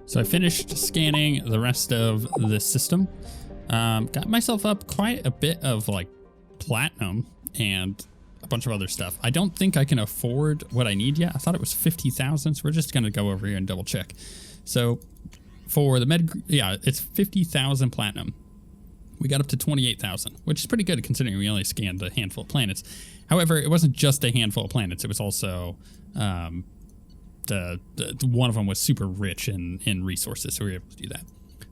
So I finished scanning the rest of the system. Got myself up quite a bit of like platinum and a bunch of other stuff. I don't think I can afford what I need yet. I thought it was 50,000, so we're just going to go over here and double check. So for the yeah, it's 50,000 platinum. We got up to 28,000, which is pretty good considering we only scanned a handful of planets. However, it wasn't just a handful of planets. It was also one of them was super rich in resources, so we were able to do that.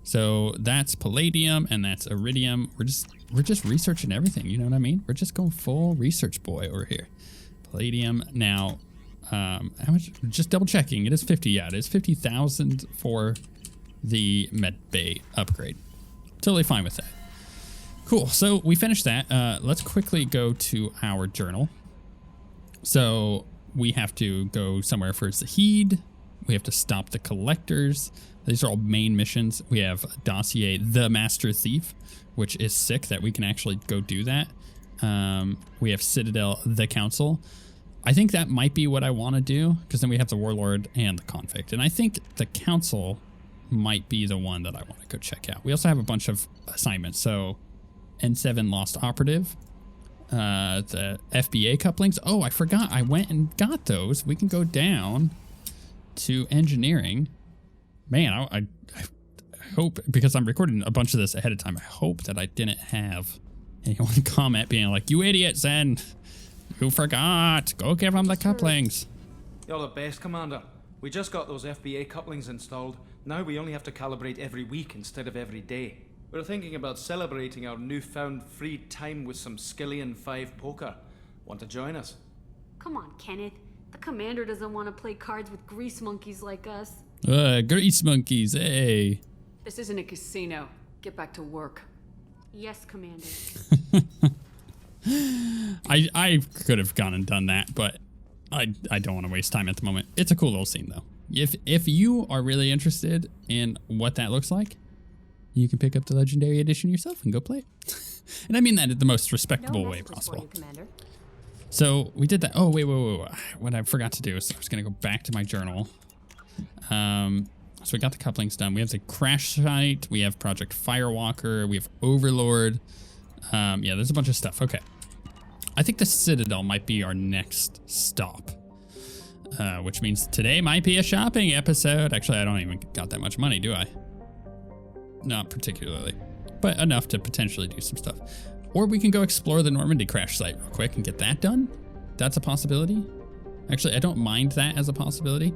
So that's palladium and that's iridium. We're just researching everything. You know what I mean? We're just going full research boy over here. Palladium now. How much? Just double checking. It is 50. Yeah, it is 50,000 for the med bay upgrade. Totally fine with that. Cool. So we finished that. Let's quickly go to our journal. So we have to go somewhere for Zahid. We have to stop the collectors. These are all main missions. We have dossier the Master Thief, which is sick that we can actually go do that. We have Citadel the Council. I think that might be what I want to do, because then we have the Warlord and the Convict. And I think the Council might be the one that I want to go check out. We also have a bunch of assignments. So N7 Lost Operative. The FBA couplings. Oh, I forgot. I went and got those. We can go down to engineering. Man, I hope, because I'm recording a bunch of this ahead of time, I hope that I didn't have anyone comment being like, you idiot, Zen. You forgot. Go give them the couplings. You're the best, Commander. We just got those FBA couplings installed. Now we only have to calibrate every week instead of every day. We're thinking about celebrating our newfound free time with some Skillian 5 poker. Want to join us? Come on, Kenneth. The commander doesn't want to play cards with grease monkeys like us. Grease monkeys, hey. This isn't a casino. Get back to work. Yes, Commander. I could have gone and done that, but I don't want to waste time at the moment. It's a cool little scene, though. If you are really interested in what that looks like, you can pick up the Legendary Edition yourself and go play it. And I mean that in the most respectable way possible. So we did that. Oh, wait. What I forgot to do is I was going to go back to my journal. So we got the couplings done. We have the crash site. We have Project Firewalker. We have Overlord. Yeah, there's a bunch of stuff. Okay. I think the Citadel might be our next stop. Which means today might be a shopping episode. Actually, I don't even got that much money, do I? Not particularly, but enough to potentially do some stuff. Or we can go explore the Normandy crash site real quick and get that done. That's a possibility. Actually, I don't mind that as a possibility.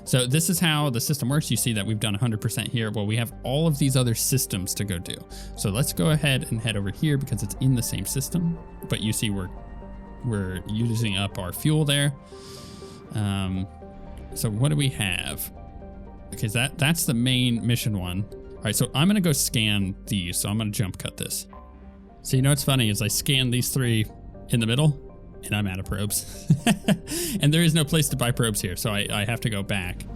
So this is how the system works. You see that we've done 100% here. Well, we have all of these other systems to go do. So let's go ahead and head over here because it's in the same system. But you see we're using up our fuel there. So what do we have? Okay, that's the main mission one. All right, so I'm going to go scan these. So I'm going to jump cut this. So you know what's funny is I scan these 3 in the middle and I'm out of probes. And there is no place to buy probes here. So I have to go back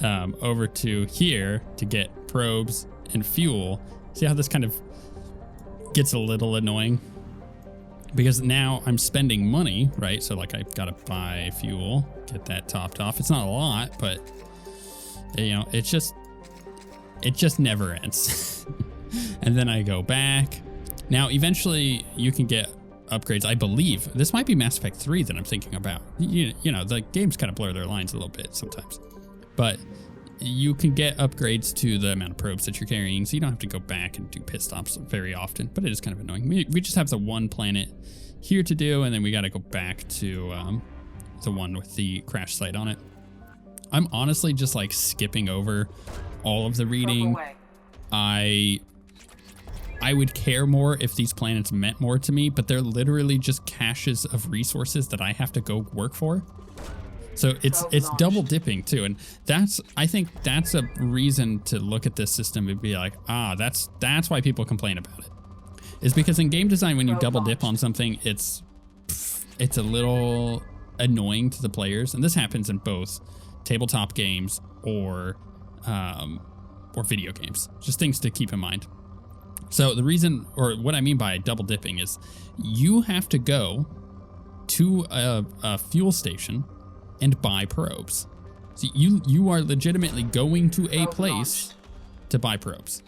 over to here to get probes and fuel. See how this kind of gets a little annoying? Because now I'm spending money, right? So like I've got to buy fuel, get that topped off. It's not a lot, but you know, it just never ends. And then I go back. Now, eventually you can get upgrades. I believe this might be Mass Effect 3 that I'm thinking about. You know, the games kind of blur their lines a little bit sometimes, but you can get upgrades to the amount of probes that you're carrying. So you don't have to go back and do pit stops very often, but it is kind of annoying. We just have the one planet here to do. And then we got to go back to the one with the crash site on it. I'm honestly just like skipping over all of the reading. I would care more if these planets meant more to me, but they're literally just caches of resources that I have to go work for. So it's double dipping too. And I think that's a reason to look at this system and be like, that's why people complain about it. Is because in game design, when you double dip on something, it's a little annoying to the players. And this happens in both tabletop games or video games. Just things to keep in mind. So the reason, or what I mean by double dipping, is you have to go to a fuel station and buy probes. So you are legitimately going to a place to buy probes.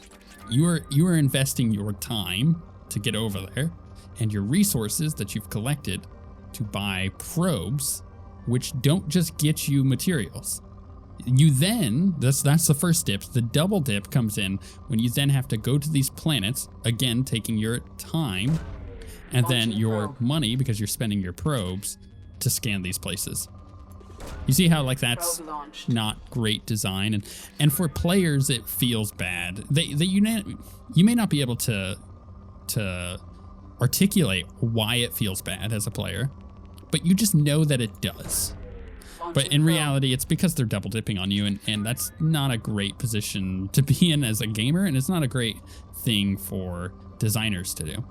You are investing your time to get over there and your resources that you've collected to buy probes, which don't just get you materials. You then, that's the first dip. The double dip comes in when you then have to go to these planets, again, taking your time and then your money, because you're spending your probes to scan these places. You see how like that's not great design, and for players it feels bad. You may not be able to articulate why it feels bad as a player, but you just know that it does. But in reality, it's because they're double dipping on you, and that's not a great position to be in as a gamer, and it's not a great thing for designers to do.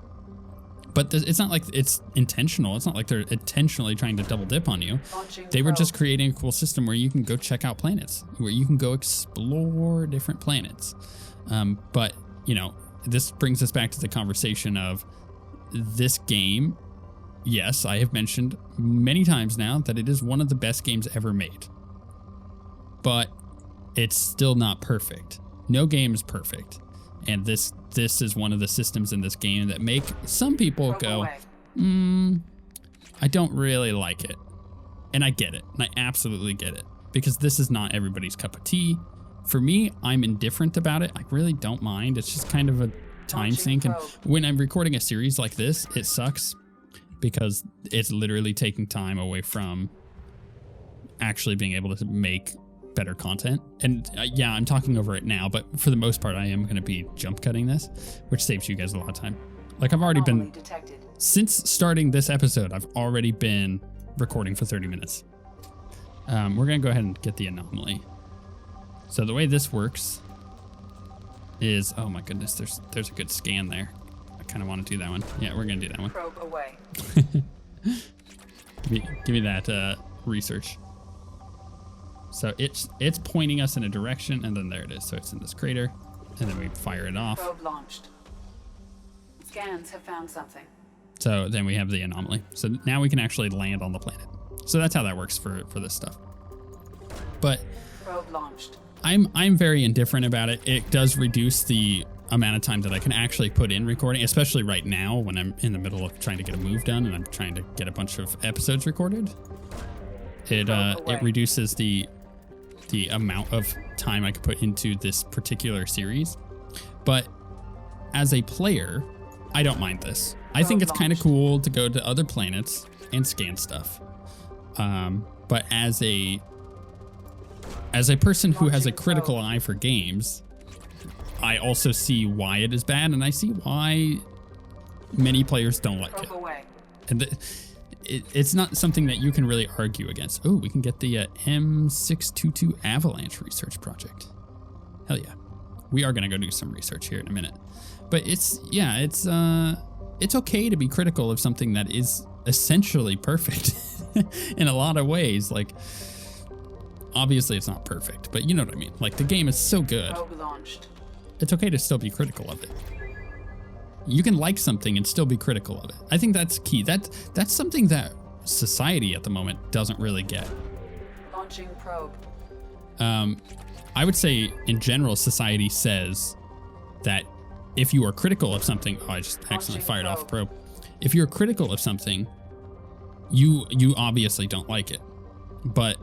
But it's not like it's intentional. It's not like they're intentionally trying to double dip on you. They were just creating a cool system where you can go check out planets, where you can go explore different planets. But, you know, this brings us back to the conversation of this game. Yes, I have mentioned many times now that it is one of the best games ever made. But it's still not perfect. No game is perfect. And this is one of the systems in this game that make some people go, I don't really like it. And I get it. And I absolutely get it. Because this is not everybody's cup of tea. For me, I'm indifferent about it. I really don't mind. It's just kind of a time sink. And when I'm recording a series like this, it sucks. Because it's literally taking time away from actually being able to make better content. And yeah, I'm talking over it now, but for the most part, I am going to be jump cutting this, which saves you guys a lot of time. Like I've already been, since starting this episode, I've already been recording for 30 minutes. We're going to go ahead and get the anomaly. So the way this works is, oh my goodness, there's a good scan there. Kind of want to do that one. Yeah, we're gonna do that one. Probe away. give me that research. So it's pointing us in a direction, and then there it is. So it's in this crater, and then we fire it off. Probe launched. Scans have found something. So then we have the anomaly. So now we can actually land on the planet. So that's how that works for this stuff. But probe launched. I'm very indifferent about it. It does reduce the amount of time that I can actually put in recording, especially right now when I'm in the middle of trying to get a move done and I'm trying to get a bunch of episodes recorded. It reduces the amount of time I can put into this particular series. But as a player, I don't mind this. I think it's kind of cool to go to other planets and scan stuff. But as a person who has a critical eye for games, I also see why it is bad, and I see why many players don't like it. And it's not something that you can really argue against. Oh, we can get the M622 Avalanche research project. Hell yeah. We are going to go do some research here in a minute. But it's okay to be critical of something that is essentially perfect in a lot of ways. Like, obviously it's not perfect, but you know what I mean. Like, the game is so good. It's okay to still be critical of it. You can like something and still be critical of it. I think that's key. That's something that society at the moment doesn't really get. Launching probe. I would say in general, society says that if you are critical of something, I just accidentally fired off a probe. If you're critical of something, you obviously don't like it. But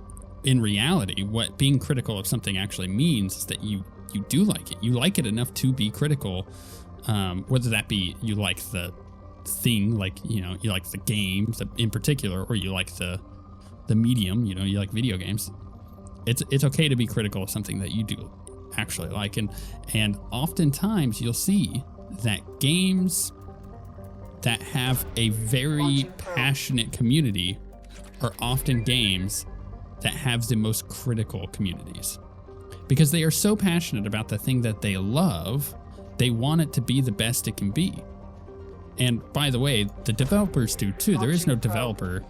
in reality, what being critical of something actually means is that you do like it. You like it enough to be critical, whether that be you like the thing, like, you know, you like the game in particular, or you like the medium, you know, you like video games. It's okay to be critical of something that you do actually like. And oftentimes you'll see that games that have a very passionate community are often games that have the most critical communities. Because they are so passionate about the thing that they love, they want it to be the best it can be. And by the way, the developers do too. There is no developer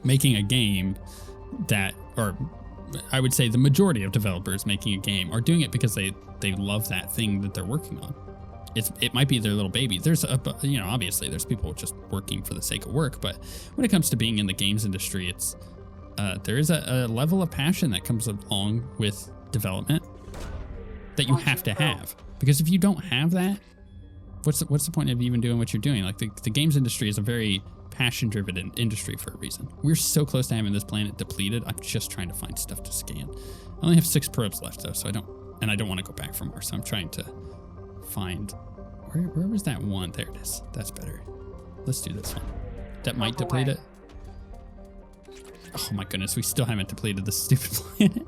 making a game that, or I would say the majority of developers making a game are doing it because they love that thing that they're working on. It might be their little baby. There's obviously there's people just working for the sake of work, but when it comes to being in the games industry, there is a level of passion that comes along with development that you have to have. Because if you don't have that, what's the point of even doing what you're doing? Like the games industry is a very passion-driven industry for a reason. We're so close to having this planet depleted. I'm just trying to find stuff to scan. I only have 6 probes left though, so I don't want to go back from Mars. So I'm trying to find where was that one? There it is. That's better. Let's do this one. That might deplete it. Oh my goodness, we still haven't depleted this stupid planet.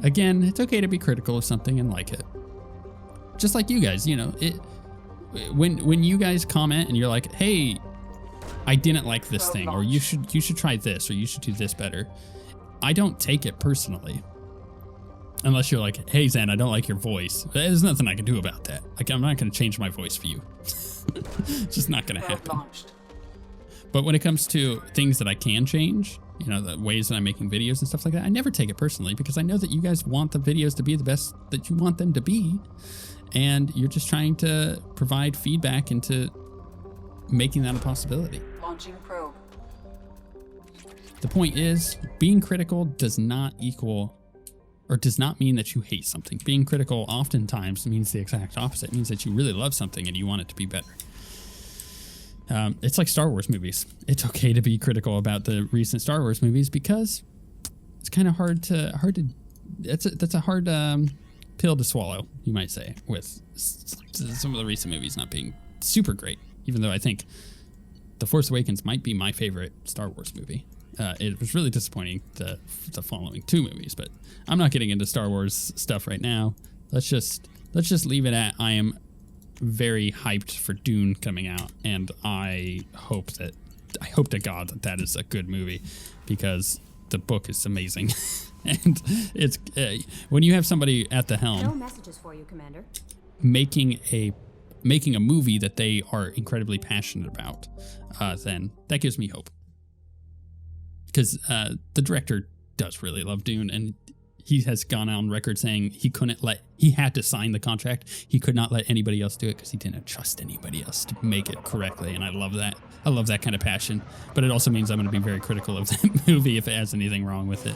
Again, it's okay to be critical of something and like it. Just like you guys, you know, when you guys comment and you're like, hey, I didn't like this thing, or you should try this, or you should do this better. I don't take it personally. Unless you're like, hey, Zen, I don't like your voice. There's nothing I can do about that. Like, I'm not going to change my voice for you. It's just not going to happen. But when it comes to things that I can change, you know, the ways that I'm making videos and stuff like that, I never take it personally because I know that you guys want the videos to be the best that you want them to be. And you're just trying to provide feedback into making that a possibility. Launching probe. The point is, being critical does not equal or does not mean that you hate something. Being critical oftentimes means the exact opposite. It means that you really love something and you want it to be better. It's like Star Wars movies. It's okay to be critical about the recent Star Wars movies because it's kind of hard to that's a hard pill to swallow, you might say, with some of the recent movies not being super great. Even though I think The Force Awakens might be my favorite Star Wars movie. It was really disappointing the following 2 movies, but I'm not getting into Star Wars stuff right now. Let's just leave it at I am very hyped for Dune coming out, and I hope to God that is a good movie because the book is amazing. And it's when you have somebody at the helm, No messages for you, Commander. making a movie that they are incredibly passionate about, then that gives me hope. Because the director does really love Dune, and he has gone on record saying he had to sign the contract. He could not let anybody else do it because he didn't trust anybody else to make it correctly. And I love that. I love that kind of passion. But it also means I'm going to be very critical of that movie if it has anything wrong with it.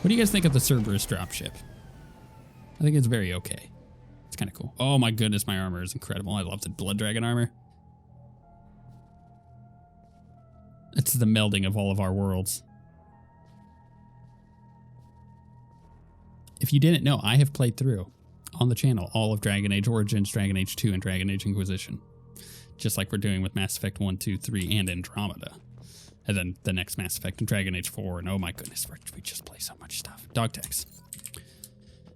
What do you guys think of the Cerberus dropship? I think it's very okay. It's kind of cool. Oh my goodness, my armor is incredible. I love the Blood Dragon armor. It's the melding of all of our worlds. If you didn't know, I have played through on the channel all of Dragon Age Origins, Dragon Age 2, and Dragon Age Inquisition. Just like we're doing with Mass Effect 1, 2, 3, and Andromeda. And then the next Mass Effect and Dragon Age 4, and oh my goodness, we just play so much stuff. Dog tags.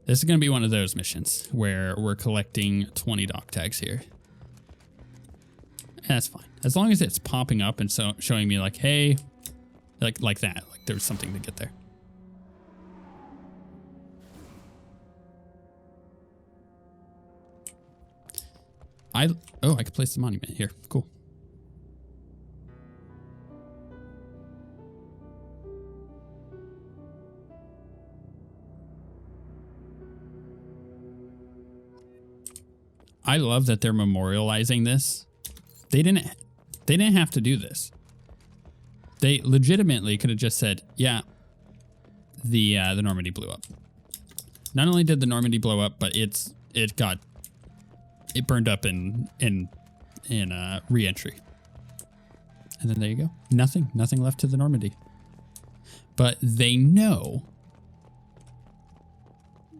This is going to be one of those missions where we're collecting 20 dog tags here. That's fine. As long as it's popping up and so showing me like, hey, like that, like there's something to get there. I could place the monument here. Cool. I love that they're memorializing this. They didn't have to do this. They legitimately could have just said, yeah, the Normandy blew up. Not only did the Normandy blow up, but it burned up in re-entry. And then there you go. Nothing left to the Normandy. But they know,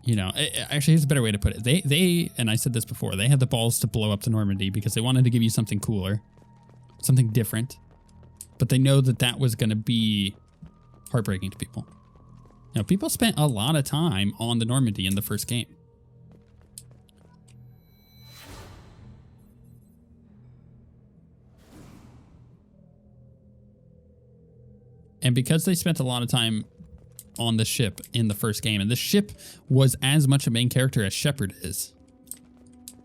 you know, actually here's a better way to put it. They, and I said this before, they had the balls to blow up the Normandy because they wanted to give you something cooler, something different. But they know that was going to be heartbreaking to people. You know, people spent a lot of time on the Normandy in the first game. And because they spent a lot of time on the ship in the first game, and the ship was as much a main character as Shepard is,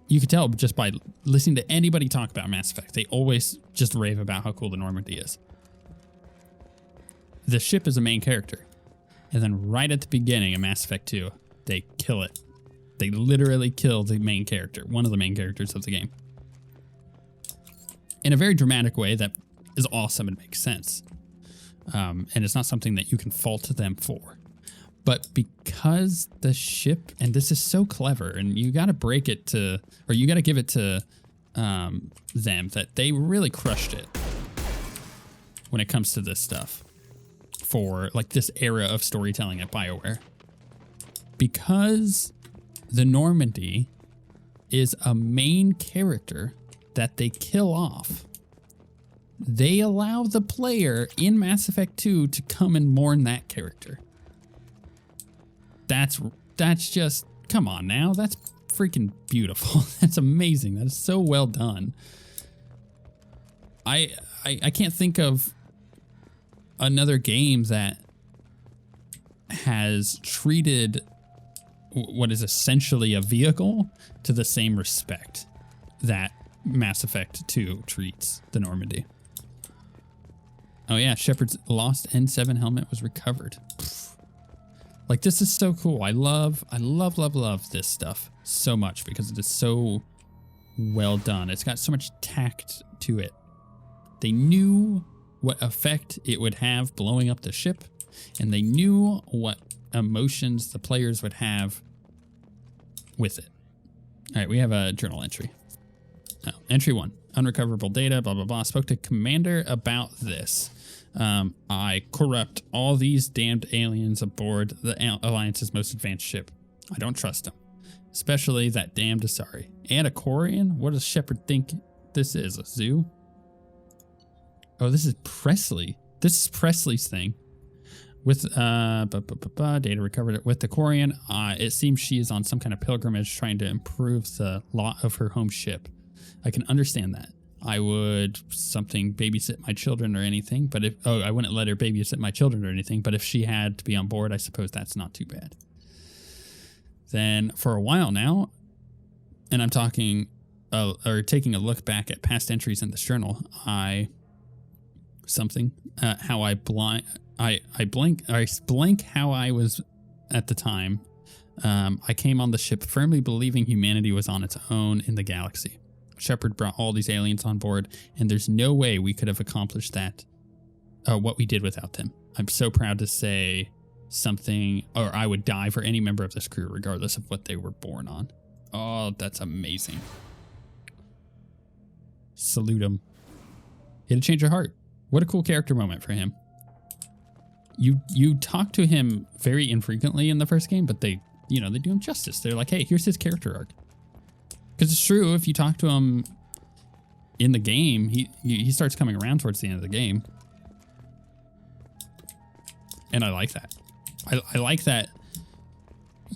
you could tell just by listening to anybody talk about Mass Effect. They always just rave about how cool the Normandy is. The ship is a main character. And then right at the beginning of Mass Effect 2, they kill it. They literally kill the main character, one of the main characters of the game. in a very dramatic way that is awesome and makes sense. And it's not something that you can fault them for. But because the ship, and this is so clever, and you got to break it to, or you got to give it to them that they really crushed it when it comes to this stuff for like this era of storytelling at BioWare. Because the Normandy is a main character that they kill off, they allow the player in Mass Effect 2 to come and mourn that character. That's just, come on now. That's freaking beautiful. That's amazing. That is so well done. I can't think of another game that has treated what is essentially a vehicle to the same respect that Mass Effect 2 treats the Normandy. Oh yeah, Shepard's lost N7 helmet was recovered. Like, this is so cool. I love this stuff so much because it is so well done. It's got so much tact to it. They knew what effect it would have blowing up the ship, and they knew what emotions the players would have with it. All right, we have a journal entry. Oh, entry 1, unrecoverable data, blah, blah, blah. Spoke to Commander about this. I corrupt all these damned aliens aboard the Alliance's most advanced ship. I don't trust them, especially that damned Asari. And a Quarian? What does Shepard think this is? A zoo? Oh, this is Presley. This is Presley's thing. With data recovered with the Quarian, it seems she is on some kind of pilgrimage trying to improve the lot of her home ship. I can understand that. I would babysit my children or anything, but I wouldn't let her babysit my children or anything, but if she had to be on board, I suppose that's not too bad. Then for a while now, and I'm talking, or taking a look back at past entries in this journal, how I blank how I was at the time. I came on the ship firmly believing humanity was on its own in the galaxy. Shepard brought all these aliens on board, and there's no way we could have accomplished that, what we did without them. I'm so proud to say something, or I would die for any member of this crew, regardless of what they were born on. Oh, that's amazing. Salute him. He had to change your heart. What a cool character moment for him. You talk to him very infrequently in the first game, but they do him justice. They're like, hey, here's his character arc. Because it's true, if you talk to him in the game, he starts coming around towards the end of the game. And I like that. I like that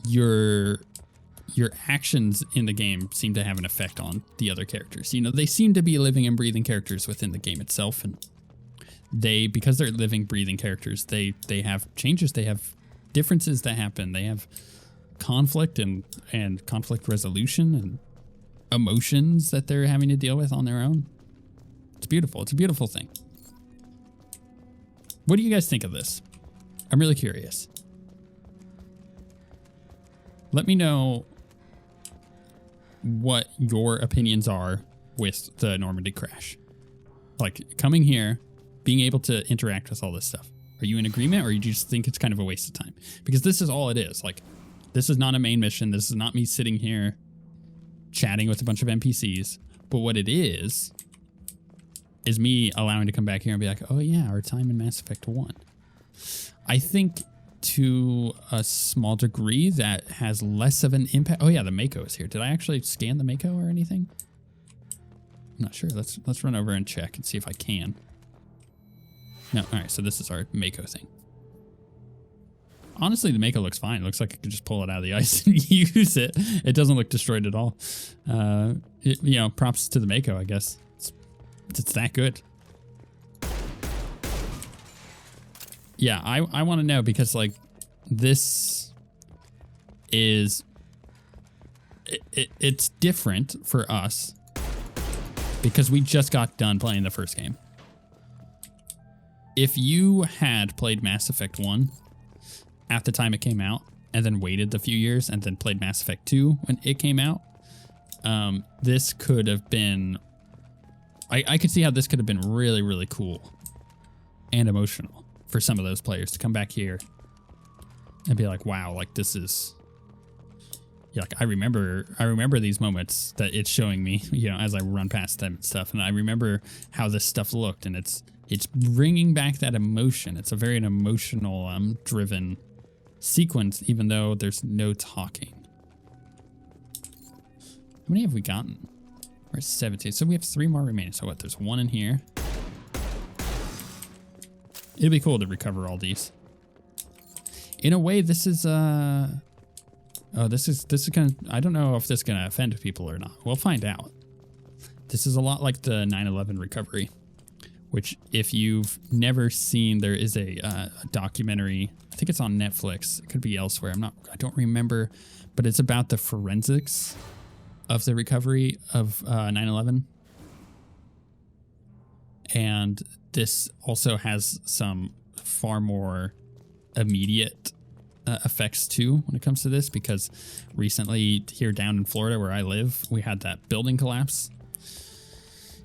your actions in the game seem to have an effect on the other characters. They seem to be living and breathing characters within the game itself, and because they're living, breathing characters, they have changes, they have differences that happen, they have conflict and conflict resolution and emotions that they're having to deal with on their own. It's beautiful. It's a beautiful thing. What do you guys think of this? I'm really curious. Let me know what your opinions are with the Normandy crash. Like, coming here, being able to interact with all this stuff. Are you in agreement, or you just think it's kind of a waste of time? Because this is all it is. Like, this is not a main mission. This is not me sitting here chatting with a bunch of NPCs. But what it is me allowing to come back here and be like, oh yeah, our time in Mass Effect 1. I think to a small degree that has less of an impact. Oh yeah, the Mako is here. Did I actually scan the Mako or anything? I'm not sure. Let's run over and check and see if I can. No, all right, so this is our Mako thing. Honestly, the Mako looks fine. It looks like I could just pull it out of the ice and use it. It doesn't look destroyed at all. Props to the Mako, I guess. It's that good. Yeah, I want to know because, like, this is... It's different for us because we just got done playing the first game. If you had played Mass Effect 1 at the time it came out and then waited a few years and then played Mass Effect 2 when it came out, this could have been I could see how this could have been really, really cool and emotional for some of those players to come back here and be like, wow, like this is, yeah, like I remember these moments that it's showing me, you know, as I run past them and stuff. And I remember how this stuff looked, and it's bringing back that emotion. It's a very emotional, driven sequence, even though there's no talking. How many have we gotten? We're at 17. So we have 3 more remaining. So what? There's 1 in here. It'd be cool to recover all these. In a way, this is oh, this is gonna, I don't know if this is gonna offend people or not. We'll find out. This is a lot like the 9/11 recovery, which if you've never seen, there is a documentary. I think it's on Netflix. It could be elsewhere. I don't remember, but it's about the forensics of the recovery of 9/11. And this also has some far more immediate effects too when it comes to this, because recently here down in Florida where I live, we had that building collapse,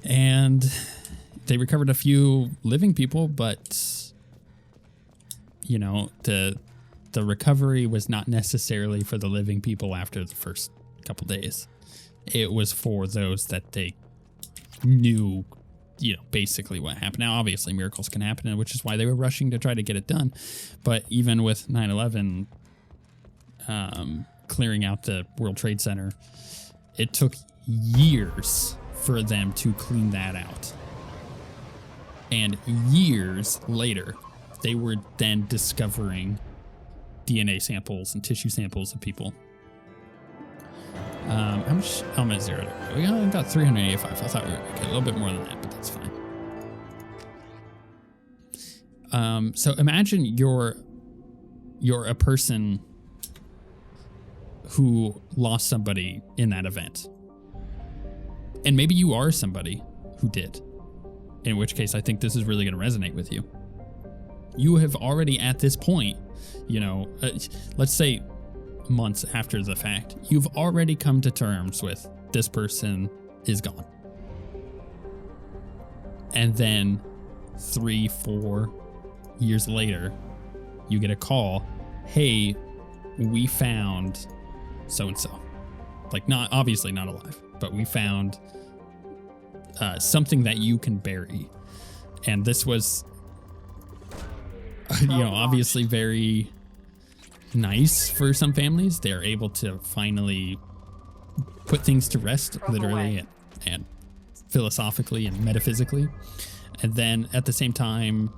and they recovered a few living people, but you know, the recovery was not necessarily for the living people after the first couple days. It was for those that they knew, you know, basically what happened. Now, obviously, miracles can happen, which is why they were rushing to try to get it done. But even with 9/11 clearing out the World Trade Center, it took years for them to clean that out. And years later, they were then discovering DNA samples and tissue samples of people. How much element zero? We only got 385. I thought we were okay, a little bit more than that, but that's fine. So imagine you're a person who lost somebody in that event, and maybe you are somebody who did. In which case, I think this is really going to resonate with you. You have already at this point, you know, let's say months after the fact, you've already come to terms with this person is gone. And then 3-4 years later, you get a call, hey, we found so-and-so. Like, not obviously not alive, but we found something that you can bury. And this was, you know, obviously very nice for some families. They're able to finally put things to rest, literally and philosophically and metaphysically. And then at the same time,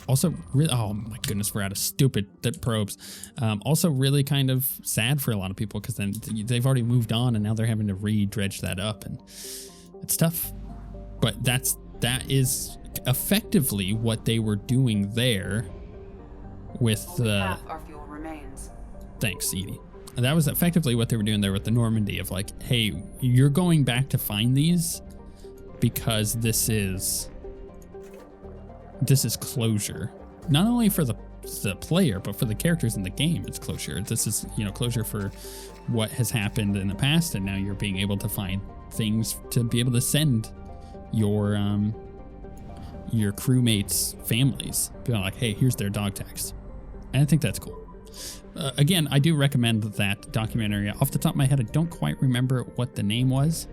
also really, oh my goodness, we're out of stupid probes. Also really kind of sad for a lot of people, because then they've already moved on and now they're having to re-dredge that up, and it's tough. But that is effectively what they were doing there with the thanks, Edie. That was effectively what they were doing there with the Normandy, of like, hey, you're going back to find these because this is closure. Not only for the player, but for the characters in the game, it's closure. This is, you know, closure for what has happened in the past, and now you're being able to find things to be able to send your crewmates' families. Being like, hey, here's their dog tags. And I think that's cool. Again, I do recommend that documentary. Off the top of my head, I don't quite remember what the name was.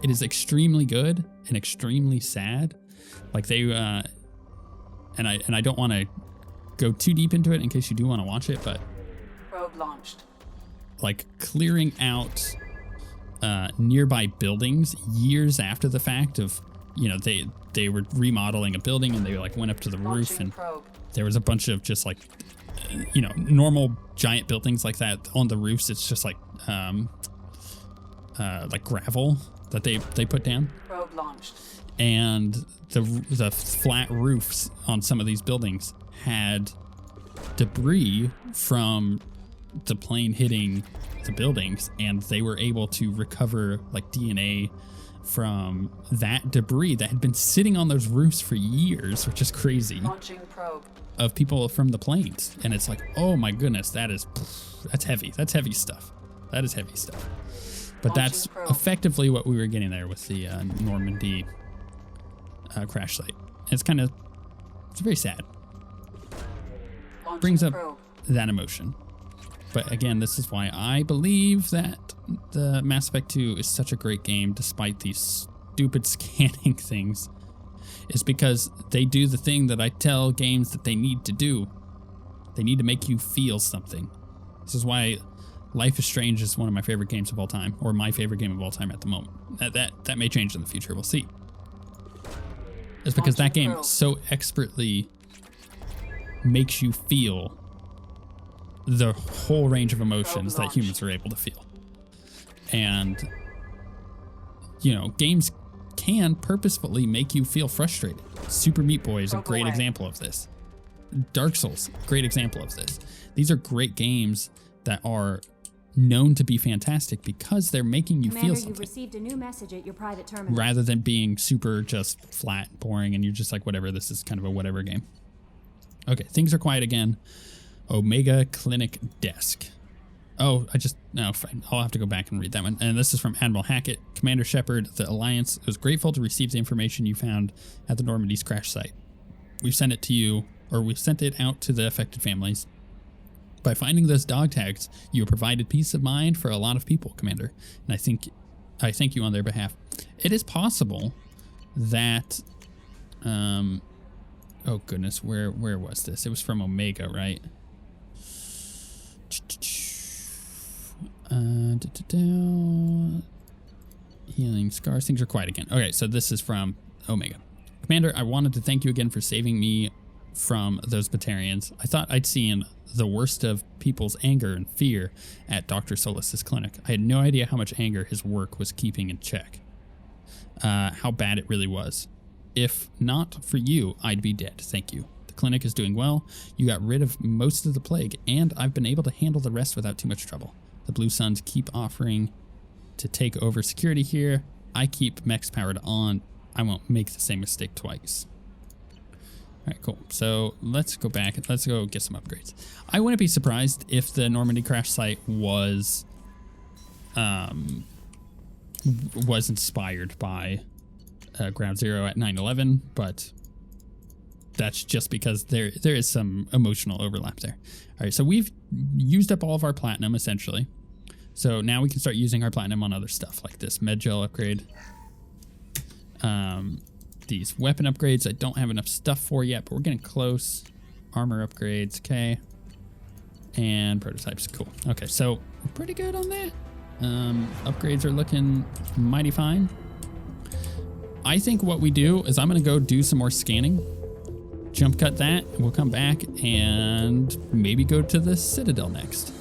It is extremely good and extremely sad. Like they, and I don't want to go too deep into it in case you do want to watch it, but probe launched. Like clearing out nearby buildings years after the fact of, you know, they were remodeling a building and they like went up to the roof, and there was a bunch of just like, you know, normal giant buildings like that on the roofs. It's just like gravel that they put down. Probe launched. And the flat roofs on some of these buildings had debris from the plane hitting the buildings, and they were able to recover like DNA from that debris that had been sitting on those roofs for years, which is crazy. Launching probe. Of people from the planes. And it's like, oh my goodness, that's heavy. That's heavy stuff. That is heavy stuff. But that's effectively what we were getting there with the Normandy crash site. It's very sad. Brings up that emotion. But again, this is why I believe that the Mass Effect 2 is such a great game, despite these stupid scanning things, is because they do the thing that I tell games that they need to do. They need to make you feel something. This is why Life is Strange is one of my favorite games of all time, or my favorite game of all time at the moment. That may change in the future, we'll see. It's because that game so expertly makes you feel the whole range of emotions that humans are able to feel. And, you know, games can purposefully make you feel frustrated. Super Meat Boy is a great example of this. Dark Souls, great example of this. These are great games that are known to be fantastic because they're making you feel something. You've received a new message at your private terminal. Rather than being super just flat, boring, and you're just like, whatever, this is kind of a whatever game. Okay, things are quiet again. Omega Clinic Desk. Oh, fine. I'll have to go back and read that one. And this is from Admiral Hackett. Commander Shepard, the Alliance was grateful to receive the information you found at the Normandy's crash site. We've sent it to you, or we've sent it out to the affected families. By finding those dog tags, you have provided peace of mind for a lot of people, Commander. And I thank you on their behalf. It is possible that, oh goodness, where was this? It was from Omega, right? Healing scars. Things are quiet again. Okay, so this is from Omega. Commander, I wanted to thank you again for saving me from those Batarians. I thought I'd seen the worst of people's anger and fear at Dr. Solis's clinic. I had no idea how much anger his work was keeping in check. How bad it really was. If not for you, I'd be dead. Thank you. The clinic is doing well. You got rid of most of the plague, and I've been able to handle the rest without too much trouble. The Blue Suns keep offering to take over security here. I keep mechs powered on. I won't make the same mistake twice. All right, cool. So let's go back. Let's go get some upgrades. I wouldn't be surprised if the Normandy crash site was inspired by Ground Zero at 9/11, but that's just because there is some emotional overlap there. All right, so we've used up all of our platinum essentially. So now we can start using our platinum on other stuff like this med gel upgrade. These weapon upgrades I don't have enough stuff for yet, but we're getting close. Armor upgrades, okay. And prototypes, cool. Okay, so we're pretty good on that. Upgrades are looking mighty fine. I think what we do is I'm gonna go do some more scanning. Jump cut that, and we'll come back and maybe go to the Citadel next.